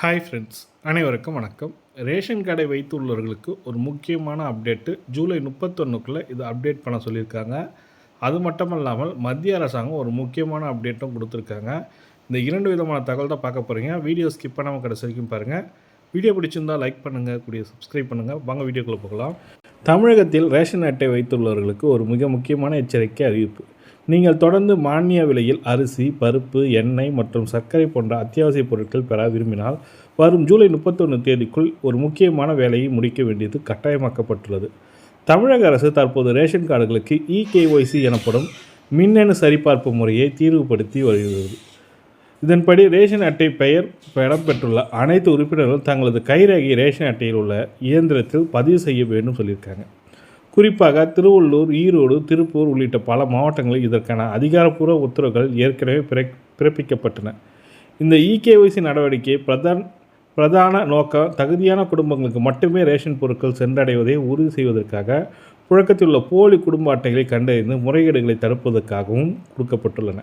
Hi friends, அனைவருக்கும் வணக்கம். Ration கடை வைத்துள்ளவர்களுக்கு ஒரு முக்கியமான அப்டேட்டு ஜூலை 31க்குள்ளே இது அப்டேட் பண்ண சொல்லியிருக்காங்க. அது மட்டும் இல்லாமல் மத்திய அரசாங்கம் ஒரு முக்கியமான அப்டேட்டும் கொடுத்துருக்காங்க. இந்த 2 விதமான தகவல் தான் பார்க்க போகிறீங்க. வீடியோ ஸ்கிப் பண்ணாமல் கடைசி வரைக்கும் பாருங்கள். வீடியோ பிடிச்சிருந்தால் லைக் பண்ணுங்கள், கூடிய சப்ஸ்கிரைப் பண்ணுங்கள். வாங்க வீடியோக்குள்ளே போகலாம். தமிழகத்தில் ரேஷன் அட்டை வைத்துள்ளவர்களுக்கு ஒரு மிக முக்கியமான எச்சரிக்கை அறிவிப்பு. நீங்கள் தொடர்ந்து மானிய விலையில் அரிசி, பருப்பு, எண்ணெய் மற்றும் சர்க்கரை போன்ற அத்தியாவசிய பொருட்கள் பெற விரும்பினால் வரும் ஜூலை 31 தேதிக்குள் ஒரு முக்கியமான வேலையை முடிக்க வேண்டியது கட்டாயமாக்கப்பட்டுள்ளது. தமிழக அரசு தற்போது ரேஷன் கார்டுகளுக்கு இகேஒய்சி எனப்படும் மின்னணு சரிபார்ப்பு முறையை தீர்வுபடுத்தி வருகிறது. இதன்படி ரேஷன் அட்டை பெயர் இடம்பெற்றுள்ள அனைத்து உறுப்பினர்களும் தங்களது கைரேகை ரேஷன் அட்டையில் உள்ள இயந்திரத்தில் பதிவு செய்ய வேண்டும் சொல்லியிருக்காங்க. குறிப்பாக திருவள்ளூர், ஈரோடு, திருப்பூர் உள்ளிட்ட பல மாவட்டங்களில் இதற்கான அதிகாரப்பூர்வ உத்தரவுகள் ஏற்கனவே பிறப்பிக்கப்பட்டன. இந்த இகேஒய்சி நடவடிக்கை பிரதான நோக்கம் தகுதியான குடும்பங்களுக்கு மட்டுமே ரேஷன் பொருட்கள் சென்றடைவதை உறுதி செய்வதற்காக புழக்கத்தில் உள்ள போலி குடும்ப அட்டைகளை கண்டறிந்து முறைகேடுகளை தடுப்பதற்காகவும் கொடுக்கப்பட்டுள்ளன.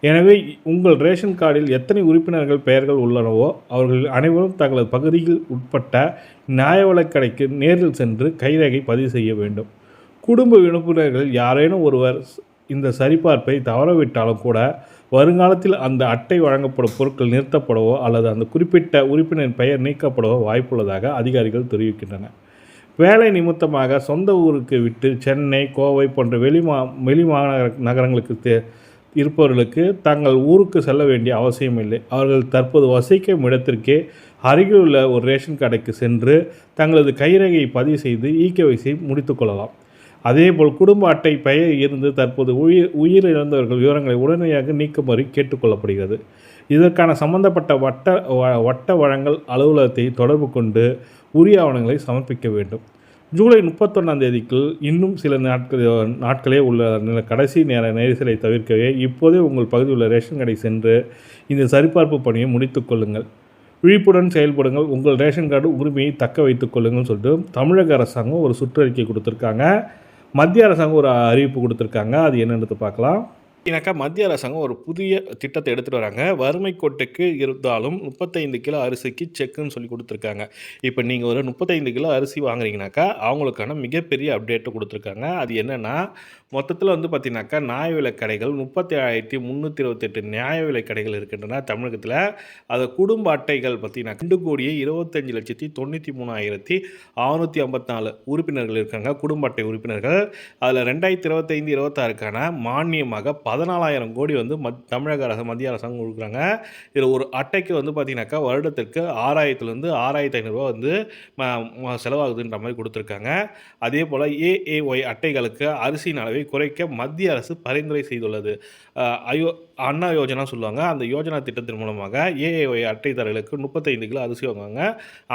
எனவே உங்கள் ரேஷன் கார்டில் எத்தனை உறுப்பினர்கள் பெயர்கள் உள்ளனவோ அவர்கள் அனைவரும் தங்களது பகுதியில் உட்பட்ட நியாய விலைக் கடைக்கு நேரில் சென்று கைரேகை பதிவு செய்ய வேண்டும். குடும்ப உறுப்பினர்கள் யாரேனும் ஒருவர் இந்த சரிபார்ப்பை தவறவிட்டாலும் கூட வருங்காலத்தில் அந்த அட்டை வழங்கப்படும் பொருட்கள் நிறுத்தப்படவோ அல்லது அந்த குறிப்பிட்ட உறுப்பினரின் பெயர் நீக்கப்படவோ வாய்ப்புள்ளதாக அதிகாரிகள் தெரிவிக்கின்றனர். வேலை நிமித்தமாக சொந்த ஊருக்கு விட்டு சென்னை, கோவை போன்ற வெளி நகரங்களுக்கு இருப்பவர்களுக்கு தங்கள் ஊருக்கு செல்ல வேண்டிய அவசியமில்லை. அவர்கள் தற்போது வசிக்கும் இடத்திற்கே அருகில் உள்ள ஒரு ரேஷன் கடைக்கு சென்று தங்களது கைரேகையை பதிவு செய்து இகேஒய்சியை முடித்துக்கொள்ளலாம். அதேபோல் குடும்ப அட்டை பெயர் இருந்து தற்போது உயிரிழந்தவர்கள் விவரங்களை உடனடியாக நீக்குமாறு கேட்டுக்கொள்ளப்படுகிறது. இதற்கான சம்பந்தப்பட்ட வட்ட வழங்கல் அலுவலகத்தை தொடர்பு கொண்டு உரிய ஆவணங்களை சமர்ப்பிக்க வேண்டும். ஜூலை 31ஆம் தேதிக்குள் இன்னும் சில நாட்களே உள்ள கடைசி நேர நெரிசலை தவிர்க்கவே இப்போதே உங்கள் பகுதியில் உள்ள ரேஷன் கடை சென்று இந்த சரிபார்ப்பு பணியை முடித்துக் கொள்ளுங்கள். விழிப்புடன் செயல்படுங்கள். உங்கள் ரேஷன் கார்டு உரிமையை தக்க வைத்துக் கொள்ளுங்கள்னு சொல்லிட்டு தமிழக அரசாங்கம் ஒரு சுற்றறிக்கை கொடுத்துருக்காங்க. மத்திய அரசாங்கம் ஒரு அறிவிப்பு கொடுத்துருக்காங்க. அது என்னென்னு பார்க்கலாம். மத்திய அரசாங்கம் ஒரு புதிய திட்டத்தை எடுத்துகிட்டு வராங்க. வறுமை கோட்டுக்கு இருந்தாலும் 35 கிலோ அரிசிக்கு செக்குன்னு சொல்லி கொடுத்துருக்காங்க. இப்போ நீங்கள் ஒரு 35 கிலோ அரிசி வாங்குறீங்கனாக்கா அவங்களுக்கான மிகப்பெரிய அப்டேட்டு கொடுத்துருக்காங்க. அது என்னென்னா மொத்தத்தில் பார்த்தீங்கன்னாக்கா நியாய விலை கடைகள் 37,328 நியாய விலை கடைகள் இருக்கின்றன தமிழகத்தில். அது குடும்ப அட்டைகள் பார்த்தீங்கன்னா 2,25,93,654 உறுப்பினர்கள் இருக்காங்க. குடும்ப அட்டை உறுப்பினர்கள். அதில் 2025-26க்கான மானியமாக 14,000 கோடி தமிழக அரசு மத்திய அரசாங்கம் கொடுக்குறாங்க. இதில் ஒரு அட்டைக்கு பார்த்தீங்கன்னாக்கா வருடத்திற்கு 6,000லேருந்து 6,500 செலவாகுதுன்ற மாதிரி கொடுத்துருக்காங்க. அதே போல் ஏஏஒய் அட்டைகளுக்கு அரிசியின் அளவை குறைக்க மத்திய அரசு பரிந்துரை செய்துள்ளது. அண்ணா யோஜனா சொல்லுவாங்க. அந்த யோஜனா திட்டத்தின் மூலமாக ஏஏஒய் அட்டைதாரர்களுக்கு 35 கிலோ அரிசி வாங்குவாங்க.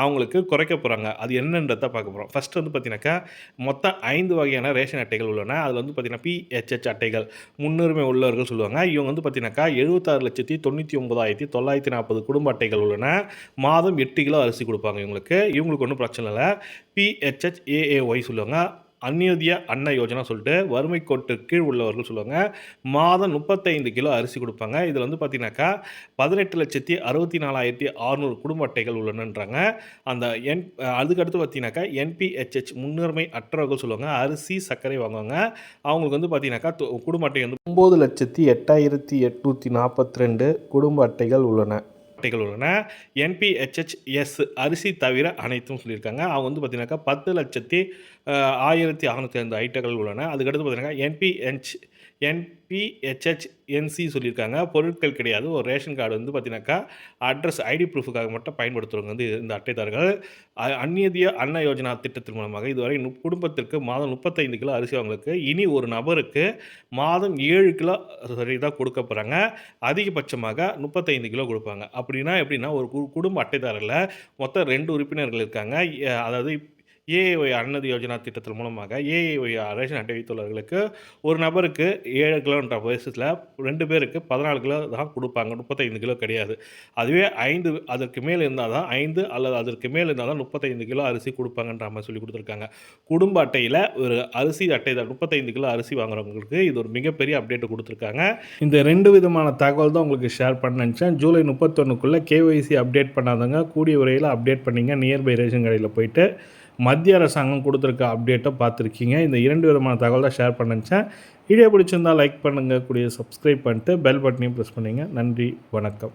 அவங்களுக்கு குறைக்க போகிறாங்க. அது என்னன்றதை பார்க்க போகிறோம். ஃபஸ்ட்டு பார்த்தீங்கன்னாக்கா மொத்தம் 5 வகையான ரேஷன் அட்டைகள் உள்ளன. அதில் பார்த்தீங்கன்னா பிஹெச்ஹெச் அட்டைகள் முன்னுரிமை உள்ளவர்கள் சொல்லுவாங்க. இவங்க பார்த்தீங்கன்னாக்கா 76,99,940 குடும்ப அட்டைகள் உள்ளன. மாதம் 8 கிலோ அரிசி கொடுப்பாங்க. இவங்களுக்கு ஒன்றும் பிரச்சனை இல்லை. பிஹெச்ஹெச் ஏஏஒய் சொல்லுவாங்க. அந்நியோதயா அன்ன யோஜனா சொல்லிட்டு வறுமை கோட்டு கீழ் உள்ளவர்கள் சொல்லுவாங்க. மாதம் 35 கிலோ அரிசி கொடுப்பாங்க. இதில் பார்த்தீங்கன்னாக்கா 18,64,600 குடும்ப அட்டைகள் உள்ளனன்றாங்க. அந்த அதுக்கடுத்து பார்த்தீங்கன்னாக்கா என்பிஹெச்ஹெச் முன்னுரிமை அற்றவர்கள் சொல்லுவாங்க. அரிசி, சர்க்கரை வாங்குவாங்க. அவங்களுக்கு பார்த்தீங்கன்னாக்கா குடும்ப அட்டை 9,08,842 குடும்ப அட்டைகள் உள்ளன. என்பிஹெச்ஹெச்எஸ் அரிசி தவிர அனைத்தும் சொல்லியிருக்காங்க. அவங்க பார்த்தீங்கன்னாக்கா 10,01,605 ஐட்டங்கள் உள்ளன. அதுக்கடுத்து பார்த்தீங்கன்னா என்பிஹெச்ஹெச்என்சி சொல்லியிருக்காங்க. பொருட்கள் கிடையாது. ஒரு ரேஷன் கார்டு பார்த்தீங்கன்னாக்கா அட்ரஸ் ஐடி ப்ரூஃபுக்காக மட்டும் பயன்படுத்துகிறவங்க இந்த அட்டைதாரர்கள். அந்நியோதயா அன்ன யோஜனா திட்டத்தின் மூலமாக இதுவரை குடும்பத்திற்கு மாதம் 35 கிலோ அரிசி வாங்களுக்கு இனி ஒரு நபருக்கு மாதம் 7 கிலோ சரி தான் கொடுக்க போகிறாங்க. அதிகபட்சமாக 35 கிலோ கொடுப்பாங்க. எப்படின்னா ஒரு குடும்ப அட்டைதாரரில் மொத்தம் 2 உறுப்பினர்கள் இருக்காங்க. அதாவது ஏஐஒய் அன்னதி யோஜனா திட்டத்தின் மூலமாக ஏஐஒய் ரேஷன் அட்டை வைத்துள்ளவர்களுக்கு ஒரு நபருக்கு 7 கிலோன்ற பட்சத்தில் 2 பேருக்கு 14 கிலோ தான் கொடுப்பாங்க. 35 கிலோ கிடையாது. அதுவே 5 அதற்கு மேல் இருந்தால் தான் 5 அல்லது அதற்கு மேல் இருந்தால் தான் 35 கிலோ அரிசி கொடுப்பாங்கன்ற மாதிரி சொல்லி கொடுத்துருக்காங்க. குடும்ப அட்டையில் ஒரு அரிசி அட்டை 35 கிலோ அரிசி வாங்குறவங்களுக்கு இது ஒரு மிகப்பெரிய அப்டேட் கொடுத்துருக்காங்க. இந்த 2 விதமான தகவல் தான் உங்களுக்கு ஷேர் பண்ண நினச்சேன். ஜூலை 31க்குள்ளே கேஒய்சி அப்டேட் பண்ணாதவங்க கூடிய விரைவில் அப்டேட் பண்ணிங்க. நியர்பை ரேஷன் கடையில் போயிட்டு மத்திய அரசாங்கம் கொடுத்துருக்க அப்டேட்டை பார்த்துருக்கீங்க. இந்த 2 விதமான தகவல் தான் ஷேர் பண்ண நினச்சேன். வீடியோ பிடிச்சிருந்தால் லைக் பண்ணுங்கள், கூடிய சப்ஸ்கிரைப் பண்ணிட்டு பெல் பட்டனையும் ப்ரெஸ் பண்ணுங்கள். நன்றி, வணக்கம்.